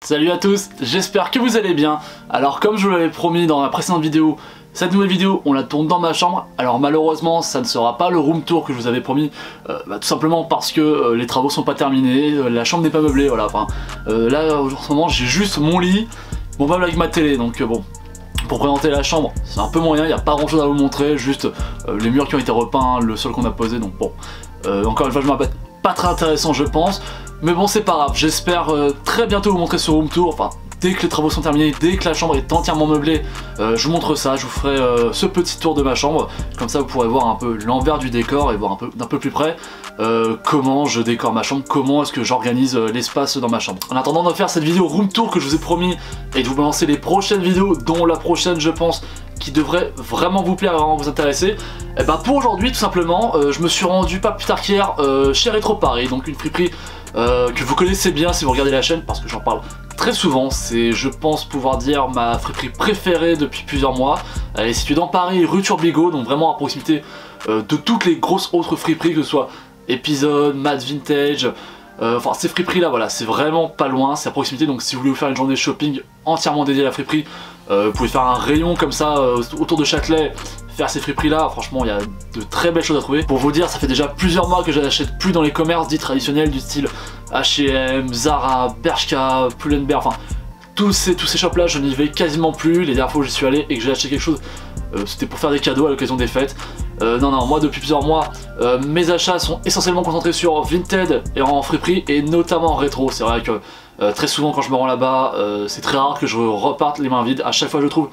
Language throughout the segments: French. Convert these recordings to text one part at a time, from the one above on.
Salut à tous, j'espère que vous allez bien. Alors comme je vous l'avais promis dans la précédente vidéo, cette nouvelle vidéo on la tourne dans ma chambre. Alors malheureusement ça ne sera pas le room tour que je vous avais promis, tout simplement parce que les travaux sont pas terminés, la chambre n'est pas meublée, voilà. Enfin, là en ce moment j'ai juste mon lit, mon meuble avec ma télé, donc bon. Pour présenter la chambre, c'est un peu moyen, il n'y a pas grand chose à vous montrer, juste les murs qui ont été repeints, le sol qu'on a posé, donc bon. Encore une fois je m'appelle pas très intéressant je pense, mais bon c'est pas grave, j'espère très bientôt vous montrer ce room tour, enfin dès que les travaux sont terminés, dès que la chambre est entièrement meublée, je vous montre ça, je vous ferai ce petit tour de ma chambre, comme ça vous pourrez voir un peu l'envers du décor et voir un peu d'un peu plus près comment je décore ma chambre, comment est-ce que j'organise l'espace dans ma chambre. En attendant de faire cette vidéo room tour que je vous ai promis et de vous balancer les prochaines vidéos, dont la prochaine je pense qui devrait vraiment vous plaire et vraiment vous intéresser, et bah pour aujourd'hui tout simplement je me suis rendu pas plus tard qu'hier chez Retro Paris, donc une friperie que vous connaissez bien si vous regardez la chaîne parce que j'en parle très souvent. C'est, je pense pouvoir dire, ma friperie préférée depuis plusieurs mois. Elle est située dans Paris, rue Turbigo, donc vraiment à proximité de toutes les grosses autres friperies, que ce soit Épisode, Mad Vintage, enfin ces friperies là, voilà, c'est vraiment pas loin, c'est à proximité. Donc si vous voulez vous faire une journée shopping entièrement dédiée à la friperie, vous pouvez faire un rayon comme ça autour de Châtelet, faire ces friperies là, franchement il y a de très belles choses à trouver. Pour vous dire, ça fait déjà plusieurs mois que je n'achète plus dans les commerces dits traditionnels du style H&M, Zara, Bershka, Pull&Bear, enfin tous ces shops là je n'y vais quasiment plus. Les dernières fois où j'y suis allé et que j'ai acheté quelque chose, c'était pour faire des cadeaux à l'occasion des fêtes. Non, moi depuis plusieurs mois, mes achats sont essentiellement concentrés sur Vinted et en friperie, et notamment en rétro. C'est vrai que très souvent quand je me rends là-bas, c'est très rare que je reparte les mains vides. À chaque fois je trouve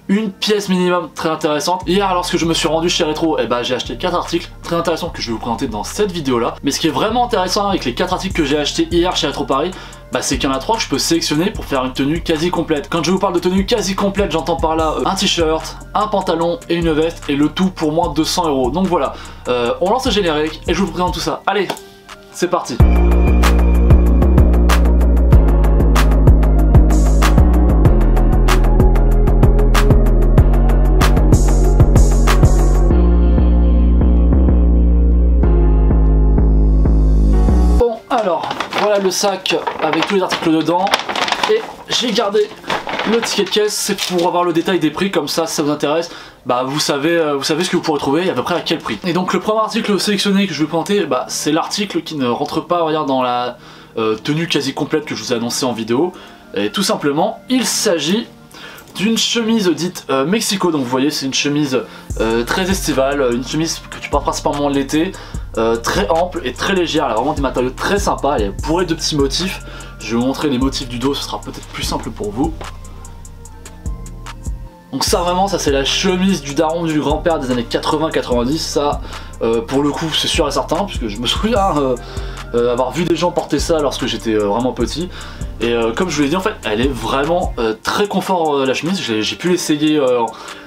une pièce minimum très intéressante. Hier lorsque je me suis rendu chez Retro, j'ai acheté 4 articles très intéressants que je vais vous présenter dans cette vidéo là. Mais ce qui est vraiment intéressant avec les 4 articles que j'ai achetés hier chez Retro Paris, c'est qu'il y en a 3 que je peux sélectionner pour faire une tenue quasi complète. Quand je vous parle de tenue quasi complète, j'entends par là un t-shirt, un pantalon et une veste, et le tout pour moins de 200 €. Donc voilà, on lance le générique et je vous présente tout ça. Allez, c'est parti. Alors, voilà le sac avec tous les articles dedans, et j'ai gardé le ticket de caisse, c'est pour avoir le détail des prix, comme ça si ça vous intéresse, vous savez ce que vous pourrez trouver et à peu près à quel prix. Et donc le premier article sélectionné que je vais vous présenter, c'est l'article qui ne rentre pas, on va dire, dans la tenue quasi complète que je vous ai annoncé en vidéo, et tout simplement il s'agit d'une chemise dite Mexico. Donc vous voyez, c'est une chemise très estivale, une chemise que tu portes principalement l'été, très ample et très légère. Elle a vraiment des matériaux très sympas, elle est bourrée de petits motifs. Je vais vous montrer les motifs du dos, ce sera peut-être plus simple pour vous. Donc ça vraiment, ça c'est la chemise du daron du grand-père des années 80-90, ça pour le coup c'est sûr et certain, puisque je me souviens avoir vu des gens porter ça lorsque j'étais vraiment petit. Et comme je vous l'ai dit, en fait elle est vraiment très confort, la chemise. J'ai pu l'essayer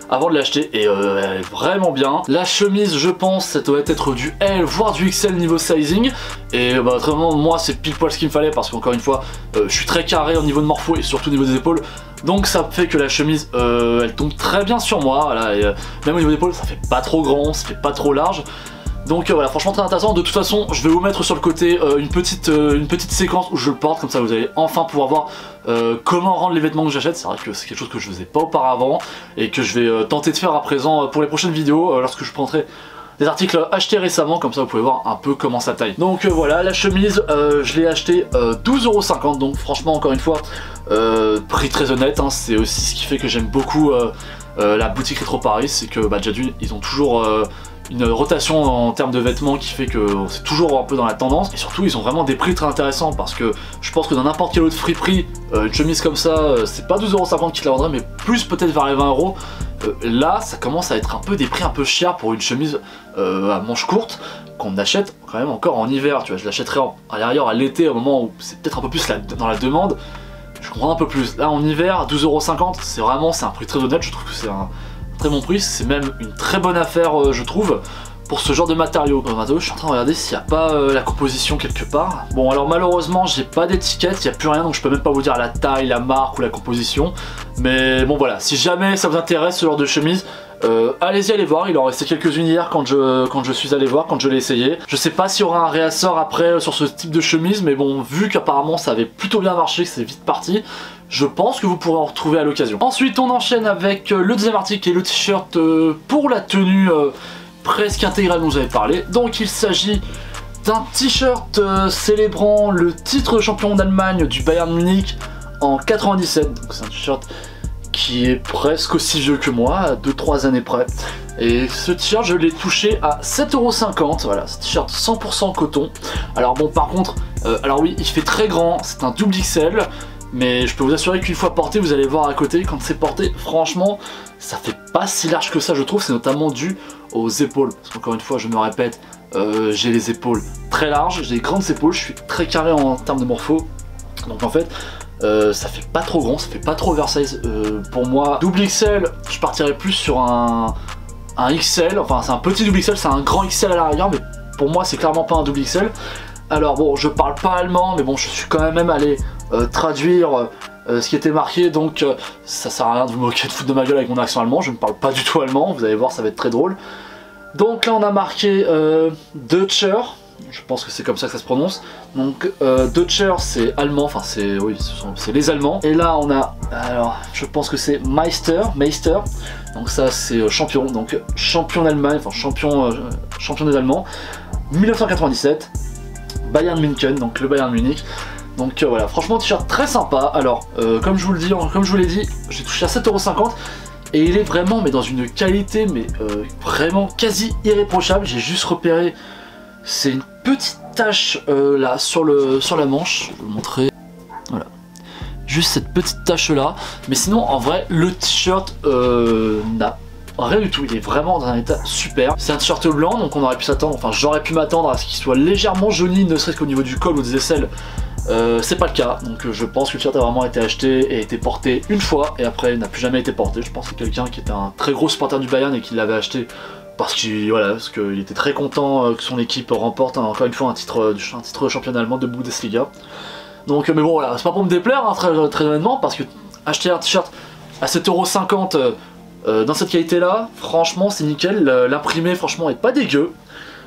avant de l'acheter et elle est vraiment bien. La chemise, je pense, ça doit être du L voire du XL niveau sizing, et vraiment moi c'est pile poil ce qu'il me fallait, parce qu'encore une fois je suis très carré au niveau de morpho et surtout au niveau des épaules. Donc ça fait que la chemise elle tombe très bien sur moi, voilà, et même au niveau des épaules ça fait pas trop grand, ça fait pas trop large. Donc voilà, franchement très intéressant. De toute façon je vais vous mettre sur le côté une petite séquence où je le porte, comme ça vous allez enfin pouvoir voir comment rendre les vêtements que j'achète. C'est vrai que c'est quelque chose que je faisais pas auparavant et que je vais tenter de faire à présent pour les prochaines vidéos, lorsque je prendrai des articles achetés récemment, comme ça vous pouvez voir un peu comment ça taille. Donc voilà, la chemise je l'ai achetée 12,50 €, donc franchement encore une fois prix très honnête, hein. C'est aussi ce qui fait que j'aime beaucoup la boutique Retro Paris, c'est que déjà d'une, ils ont toujours une rotation en termes de vêtements qui fait que c'est toujours un peu dans la tendance, et surtout ils ont vraiment des prix très intéressants, parce que je pense que dans n'importe quel autre friperie, une chemise comme ça c'est pas 12,50 € qui te la vendrait, mais plus peut-être vers les 20 €. Là ça commence à être un peu des prix un peu chers pour une chemise à manches courtes qu'on achète quand même encore en hiver. Tu vois, je l'achèterais à l'arrière à l'été, au moment où c'est peut-être un peu plus dans la demande, je comprends un peu plus. Là en hiver 12,50 €, c'est un prix très honnête. Je trouve que c'est un très bon prix, c'est même une très bonne affaire je trouve pour ce genre de matériaux. Je suis en train de regarder s'il n'y a pas la composition quelque part. Bon alors malheureusement j'ai pas d'étiquette, il n'y a plus rien, donc je peux même pas vous dire la taille, la marque ou la composition. Mais bon voilà, si jamais ça vous intéresse ce genre de chemise, Allez-y, allez voir, il en restait quelques-unes hier quand je suis allé voir, quand je l'ai essayé. Je sais pas s'il y aura un réassort après sur ce type de chemise, mais bon, vu qu'apparemment ça avait plutôt bien marché, que c'est vite parti, je pense que vous pourrez en retrouver à l'occasion. Ensuite, on enchaîne avec le deuxième article et le t-shirt pour la tenue presque intégrale dont j'avais parlé. Donc il s'agit d'un t-shirt célébrant le titre de champion d'Allemagne du Bayern Munich en 97. Donc c'est un t-shirt qui est presque aussi vieux que moi, à 2-3 années près. Et ce t-shirt, je l'ai touché à 7,50 €. Voilà, ce t-shirt 100% coton. Alors bon, par contre, alors oui, il fait très grand, c'est un double XL. Mais je peux vous assurer qu'une fois porté, vous allez voir à côté, quand c'est porté, franchement, ça fait pas si large que ça, je trouve. C'est notamment dû aux épaules. Parce qu'encore une fois, je me répète, j'ai les épaules très larges, j'ai des grandes épaules, je suis très carré en termes de morpho. Donc en fait, ça fait pas trop grand, ça fait pas trop oversize. Pour moi, double XL, je partirais plus sur un XL. Enfin, c'est un petit double XL, c'est un grand XL à l'arrière, mais pour moi, c'est clairement pas un double XL. Alors bon, je parle pas allemand, mais bon, je suis quand même allé traduire ce qui était marqué, donc ça sert à rien de vous moquer de foutre de ma gueule avec mon accent allemand, je ne parle pas du tout allemand, vous allez voir, ça va être très drôle. Donc là on a marqué Deutscher, je pense que c'est comme ça que ça se prononce. Donc Deutscher c'est allemand, enfin c'est oui, c'est les Allemands. Et là on a, alors je pense que c'est Meister, donc ça c'est champion, donc champion d'Allemagne, enfin champion des Allemands, 1997, Bayern München, donc le Bayern Munich. Donc voilà, franchement t-shirt très sympa. Alors comme je vous l'ai dit, j'ai touché à 7,50 € et il est vraiment mais dans une qualité mais vraiment quasi irréprochable. J'ai juste repéré, c'est une petite tache là sur la manche, je vais vous montrer. Voilà, juste cette petite tache là, mais sinon en vrai le t-shirt n'a rien du tout, il est vraiment dans un état super. C'est un t-shirt blanc, donc on aurait pu s'attendre, enfin j'aurais pu m'attendre à ce qu'il soit légèrement jauni, ne serait-ce qu'au niveau du col ou des aisselles. C'est pas le cas, donc je pense que le t-shirt a vraiment été acheté et été porté une fois et après il n'a plus jamais été porté. Je pense que c'est quelqu'un qui était un très gros supporter du Bayern et qui l'avait acheté parce qu'il était très content que son équipe remporte encore une fois un titre de championnat allemand de Bundesliga. Donc mais bon voilà, c'est pas pour me déplaire hein, très honnêtement, parce que acheter un t-shirt à 7,50 € dans cette qualité là, franchement c'est nickel. L'imprimé franchement est pas dégueu.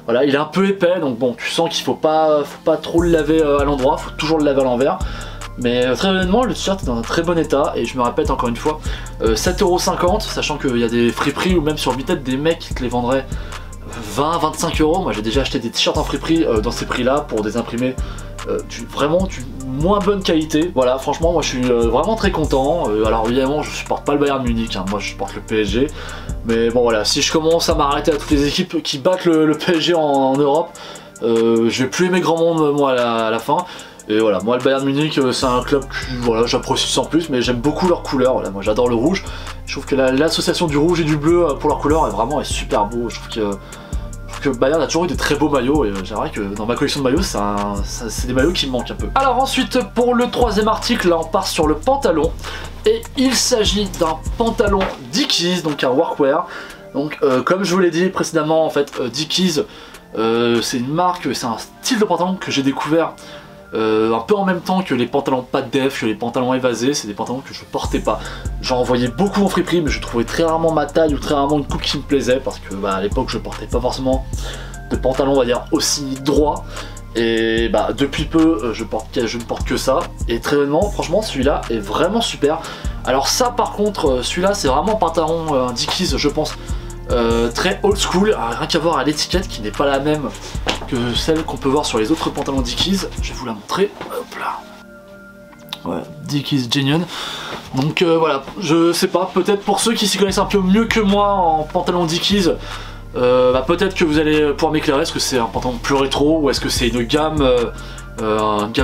Voilà, il est un peu épais, donc bon, tu sens qu'il faut pas trop le laver à l'endroit, faut toujours le laver à l'envers. Mais très honnêtement, le t-shirt est dans un très bon état, et je me répète encore une fois, 7,50 €, sachant qu'il y a des friperies ou même sur Vinted des mecs qui te les vendraient 20-25 €. Moi j'ai déjà acheté des t-shirts en friperie dans ces prix-là pour des imprimés vraiment du moins bonne qualité. Voilà, franchement moi je suis vraiment très content. Alors évidemment je supporte pas le Bayern Munich, hein, moi je supporte le PSG. Mais bon voilà, si je commence à m'arrêter à toutes les équipes qui battent le PSG en Europe, je vais plus aimer grand monde moi à la fin. Et voilà, moi le Bayern Munich c'est un club que voilà, j'apprécie sans plus, mais j'aime beaucoup leurs couleurs. Voilà, moi j'adore le rouge. Je trouve que l'association du rouge et du bleu pour leurs couleurs est super beau. Je trouve que Bayern a toujours eu des très beaux maillots et j'aimerais que dans ma collection de maillots, c'est des maillots qui me manquent un peu. Alors ensuite, pour le troisième article, là on part sur le pantalon. Et il s'agit d'un pantalon Dickies, donc un workwear. Donc comme je vous l'ai dit précédemment, en fait, Dickies, c'est une marque, c'est un style de pantalon que j'ai découvert un peu en même temps que les pantalons pas de def, que les pantalons évasés. C'est des pantalons que je portais pas. J'en voyais beaucoup en friperie, mais je trouvais très rarement ma taille ou très rarement une coupe qui me plaisait, parce que à l'époque je portais pas forcément de pantalon on va dire aussi droit. Et depuis peu je ne porte que ça. Et très honnêtement, franchement celui-là est vraiment super. Alors ça par contre, celui-là c'est vraiment un pantalon Dickies je pense très old school. Rien qu'à voir à l'étiquette qui n'est pas la même que celle qu'on peut voir sur les autres pantalons Dickies. Je vais vous la montrer. Hop là. Ouais, Dickies Genuine. Donc voilà, je sais pas, peut-être pour ceux qui s'y connaissent un peu mieux que moi en pantalon Dickies, peut-être que vous allez pouvoir m'éclairer. Est-ce que c'est un pantalon plus rétro ou est-ce que c'est une gamme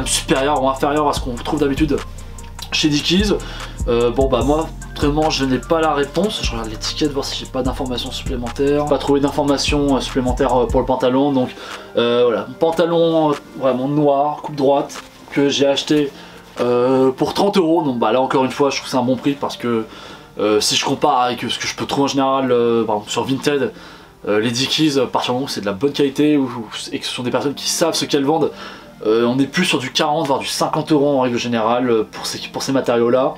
supérieure ou inférieure à ce qu'on trouve d'habitude chez Dickies. Moi vraiment je n'ai pas la réponse. Je regarde l'étiquette voir si j'ai pas d'informations supplémentaires. Pas trouvé d'informations supplémentaires pour le pantalon. Donc voilà, pantalon vraiment noir, coupe droite que j'ai acheté pour 30 €. Donc là encore une fois je trouve que c'est un bon prix parce que si je compare avec ce que je peux trouver en général par exemple sur Vinted, les Dickies, à partir du moment où c'est de la bonne qualité et que ce sont des personnes qui savent ce qu'elles vendent, on est plus sur du 40 voire du 50 € en règle générale pour ces matériaux là.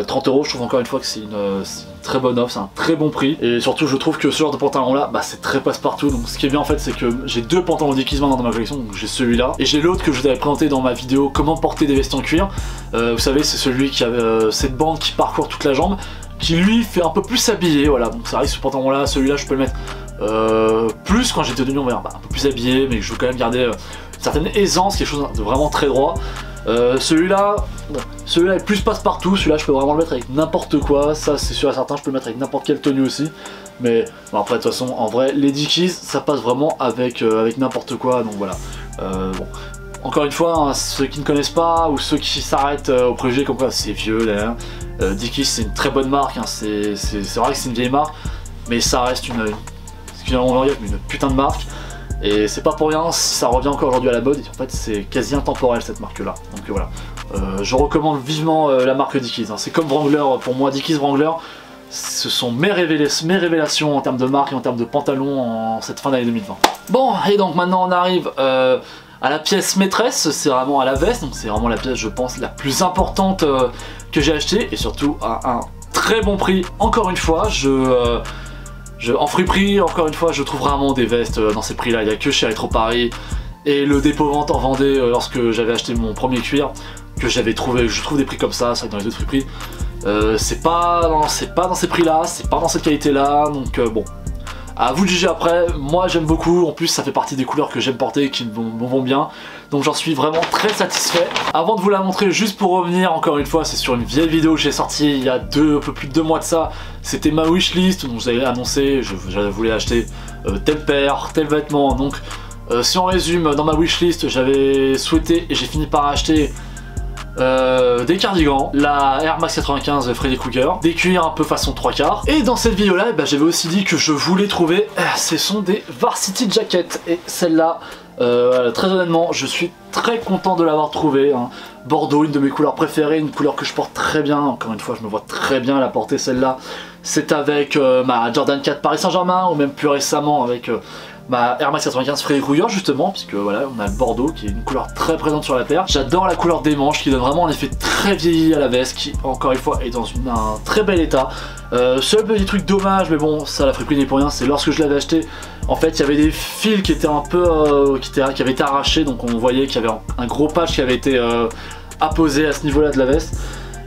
30 €, je trouve encore une fois que c'est une très bonne offre, c'est un très bon prix. Et surtout je trouve que ce genre de pantalon là, bah, c'est très passe-partout. Donc ce qui est bien en fait, c'est que j'ai deux pantalons Dickies maintenant dans ma collection. Donc j'ai celui-là et j'ai l'autre que je vous avais présenté dans ma vidéo comment porter des vestes en cuir. Vous savez, c'est celui qui a cette bande qui parcourt toute la jambe, qui lui fait un peu plus habillé. Voilà, donc ça arrive ce pantalon là, celui-là je peux le mettre plus quand j'étais devenu, on va dire, un peu plus habillé, mais je veux quand même garder une certaine aisance, quelque chose de vraiment très droit. Celui-là, bon, celui-là est plus passe-partout, celui-là je peux vraiment le mettre avec n'importe quoi, ça c'est sûr et certain, je peux le mettre avec n'importe quelle tenue aussi. Mais bon, après de toute façon, en vrai, les Dickies, ça passe vraiment avec n'importe quoi, donc voilà. Bon. Encore une fois, hein, ceux qui ne connaissent pas ou ceux qui s'arrêtent au préjugé comme quoi c'est vieux là, Dickies c'est une très bonne marque, hein, c'est vrai que c'est une vieille marque, mais ça reste une putain de marque. Et c'est pas pour rien si ça revient encore aujourd'hui à la mode, et en fait c'est quasi intemporel cette marque là. Donc voilà, je recommande vivement la marque Dickies, hein. C'est comme Wrangler pour moi, Dickies Wrangler, ce sont mes révélations en termes de marque et en termes de pantalons en cette fin d'année 2020. Bon, et donc maintenant on arrive à la pièce maîtresse, c'est vraiment à la veste, donc c'est vraiment la pièce je pense la plus importante que j'ai achetée, et surtout à un très bon prix. Encore une fois, en friperie, encore une fois, je trouve rarement des vestes dans ces prix-là. Il n'y a que chez Retro Paris et le dépôt-vente en Vendée lorsque j'avais acheté mon premier cuir que j'avais trouvé. Je trouve des prix comme ça, c'est vrai que dans les autres friperies, c'est pas dans ces prix-là, c'est pas dans cette qualité-là. Donc bon, à vous de juger après. Moi j'aime beaucoup, en plus ça fait partie des couleurs que j'aime porter et qui me vont bien. Donc j'en suis vraiment très satisfait. Avant de vous la montrer, juste pour revenir, encore une fois, c'est sur une vieille vidéo que j'ai sortie il y a un peu plus de 2 mois de ça. C'était ma wishlist, donc j'avais annoncé, je voulais acheter telle paire, tel vêtement. Donc si on résume, dans ma wishlist, j'avais souhaité et j'ai fini par acheter des cardigans, la Air Max 95 Freddy Krueger, des cuirs un peu façon 3/4. Et dans cette vidéo là, j'avais aussi dit que je voulais trouver, ce sont des Varsity Jackets. Et celle-là, très honnêtement, je suis très content de l'avoir trouvée, hein. Bordeaux, une de mes couleurs préférées, une couleur que je porte très bien. Encore une fois, je me vois très bien la porter celle-là. C'est avec ma Jordan 4 Paris Saint-Germain, ou même plus récemment avec ma Air Max 95 Freddy Krueger justement, puisque voilà, on a le Bordeaux qui est une couleur très présente sur la paire. J'adore la couleur des manches qui donne vraiment un effet très vieilli à la veste, qui encore une fois est dans un très bel état. Seul petit truc dommage, mais bon, ça la friperie n'est pour rien, c'est lorsque je l'avais acheté, en fait il y avait des fils qui étaient un peu qui avaient été arrachés, donc on voyait qu'il y avait un gros patch qui avait été apposé à ce niveau là de la veste.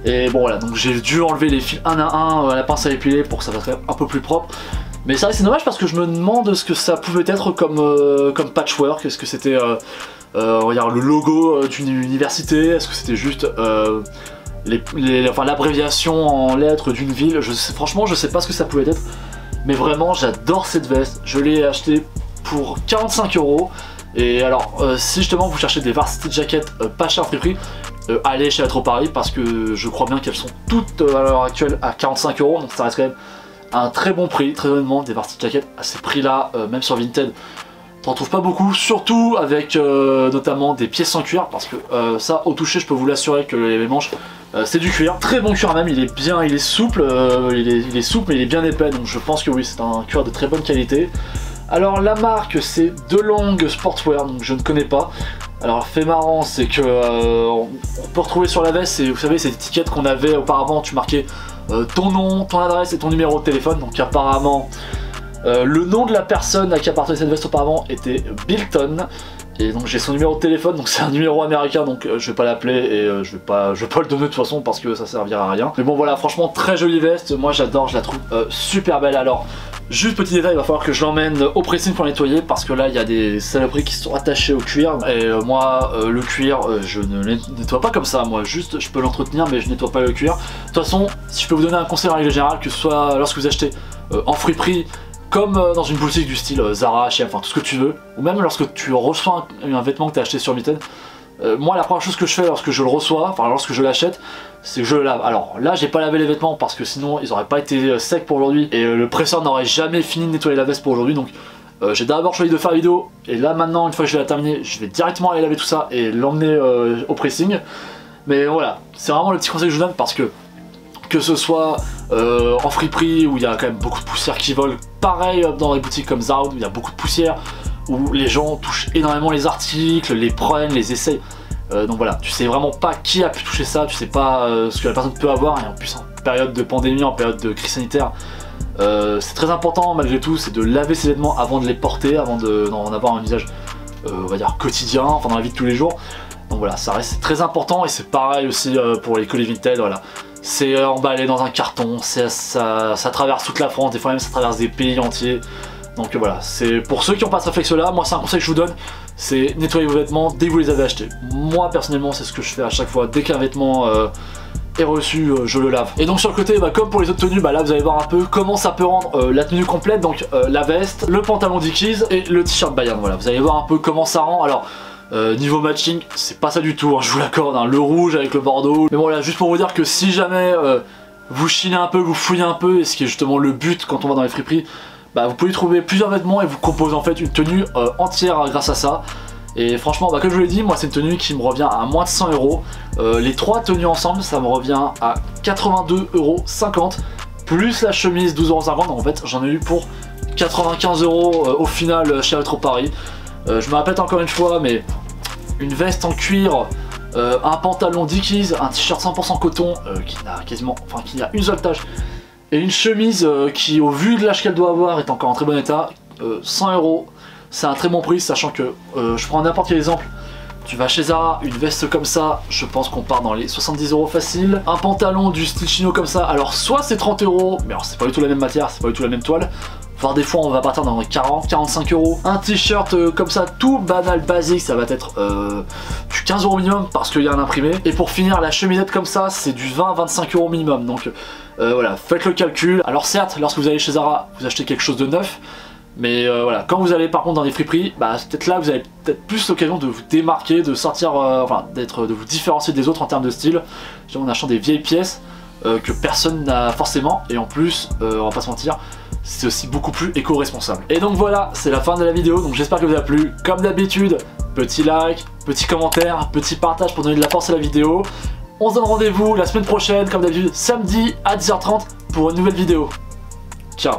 Et bon voilà, donc j'ai dû enlever les fils un à un à la pince à épiler pour que ça fasse quand même un peu plus propre. Mais ça c'est dommage parce que je me demande ce que ça pouvait être comme patchwork. Est-ce que c'était regarde, le logo d'une université? Est-ce que c'était juste l'abréviation en lettres d'une ville? Franchement je sais pas ce que ça pouvait être. Mais vraiment j'adore cette veste. Je l'ai achetée pour 45 €. Et alors si justement vous cherchez des Varsity Jackets pas cher friperie, allez chez Retro Paris parce que je crois bien qu'elles sont toutes à l'heure actuelle à 45 €. Donc ça reste quand même un très bon prix, très honnêtement, des Varsity Jackets à ces prix là, même sur Vinted, t'en trouves pas beaucoup, surtout avec notamment des pièces en cuir, parce que ça au toucher je peux vous l'assurer que les manches c'est du cuir, très bon cuir même, il est bien, il est souple, il est souple mais il est bien épais, donc je pense que oui c'est un cuir de très bonne qualité. Alors la marque c'est DeLong Sportswear, donc je ne connais pas. Alors fait marrant c'est que on peut retrouver sur la veste, vous savez ces étiquettes qu'on avait auparavant, tu marquais ton nom, ton adresse et ton numéro de téléphone. Donc apparemment le nom de la personne à qui appartenait cette veste auparavant était Bilton. Et donc j'ai son numéro de téléphone, donc c'est un numéro américain, donc je vais pas l'appeler et je vais pas le donner de toute façon parce que ça servira à rien. Mais bon voilà, franchement très jolie veste, moi j'adore, je la trouve super belle. Alors juste petit détail, il va falloir que je l'emmène au pressing pour nettoyer parce que là il y a des saloperies qui sont attachées au cuir. Et moi le cuir je ne le nettoie pas comme ça, moi juste je peux l'entretenir mais je nettoie pas le cuir. De toute façon si je peux vous donner un conseil en règle générale, que ce soit lorsque vous achetez en friperie comme dans une boutique du style Zara, H&M, enfin tout ce que tu veux, ou même lorsque tu reçois un vêtement que tu as acheté sur Vinted, moi la première chose que je fais lorsque je le reçois, enfin lorsque je l'achète, c'est que je le lave. Alors là j'ai pas lavé les vêtements parce que sinon ils auraient pas été secs pour aujourd'hui et le presseur n'aurait jamais fini de nettoyer la veste pour aujourd'hui. Donc j'ai d'abord choisi de faire la vidéo et là maintenant une fois que je l'ai terminé, je vais directement aller laver tout ça et l'emmener au pressing. Mais voilà, c'est vraiment le petit conseil que je vous donne parce que ce soit en friperie où il y a quand même beaucoup de poussière qui vole, pareil dans les boutiques comme Zara où il y a beaucoup de poussière, où les gens touchent énormément les articles, les prennent, les essayent. Donc voilà, tu sais vraiment pas qui a pu toucher ça, tu sais pas ce que la personne peut avoir, et en plus en période de pandémie, en période de crise sanitaire, c'est très important malgré tout, c'est de laver ses vêtements avant de les porter, avant d'en avoir un usage on va dire quotidien, enfin dans la vie de tous les jours. Donc voilà, ça reste très important, et c'est pareil aussi pour les colis Vinted, voilà. C'est emballé dans un carton, ça traverse toute la France, des fois même ça traverse des pays entiers. Donc voilà, c'est pour ceux qui n'ont pas ce réflexe là, moi c'est un conseil que je vous donne, c'est nettoyer vos vêtements dès que vous les avez achetés. Moi personnellement c'est ce que je fais à chaque fois, dès qu'un vêtement est reçu, je le lave. Et donc sur le côté, comme pour les autres tenues, là vous allez voir un peu comment ça peut rendre la tenue complète, donc la veste, le pantalon Dickies et le t-shirt Bayern, voilà, vous allez voir un peu comment ça rend. Alors niveau matching, c'est pas ça du tout, hein, je vous l'accorde, hein, le rouge avec le bordeaux. Mais bon là, juste pour vous dire que si jamais vous chinez un peu, vous fouillez un peu, et ce qui est justement le but quand on va dans les friperies, vous pouvez trouver plusieurs vêtements et vous composez en fait une tenue entière grâce à ça. Et franchement, comme je vous l'ai dit, moi c'est une tenue qui me revient à moins de 100 €. Les 3 tenues ensemble, ça me revient à 82,50 € plus la chemise 12,50 €. Donc en fait, j'en ai eu pour 95 € au final chez Retro Paris. Je me répète encore une fois, mais une veste en cuir, un pantalon Dickies, un t-shirt 100% coton qui n'a quasiment, enfin qui a une seule tache, et une chemise qui, au vu de l'âge qu'elle doit avoir, est encore en très bon état. 100 €, c'est un très bon prix, sachant que je prends n'importe quel exemple. Tu vas chez Zara, une veste comme ça, je pense qu'on part dans les 70 € facile. Un pantalon du style chino comme ça, alors soit c'est 30 €, mais alors c'est pas du tout la même matière, c'est pas du tout la même toile. Voire des fois on va partir dans les 40-45 €. Un t-shirt comme ça, tout banal, basique, ça va être du 15 € minimum parce qu'il y a un imprimé. Et pour finir, la chemisette comme ça, c'est du 20-25 € minimum. Donc voilà, faites le calcul. Alors certes, lorsque vous allez chez Zara, vous achetez quelque chose de neuf. Mais voilà, quand vous allez par contre dans les friperies, c'est peut-être là que vous avez peut-être plus l'occasion de vous démarquer, de sortir, de vous différencier des autres en termes de style, en achetant des vieilles pièces que personne n'a forcément, et en plus, on va pas se mentir, c'est aussi beaucoup plus éco-responsable. Et donc voilà, c'est la fin de la vidéo, donc j'espère que vous a plu. Comme d'habitude, petit like, petit commentaire, petit partage pour donner de la force à la vidéo. On se donne rendez-vous la semaine prochaine, comme d'habitude, samedi à 10h30 pour une nouvelle vidéo. Ciao.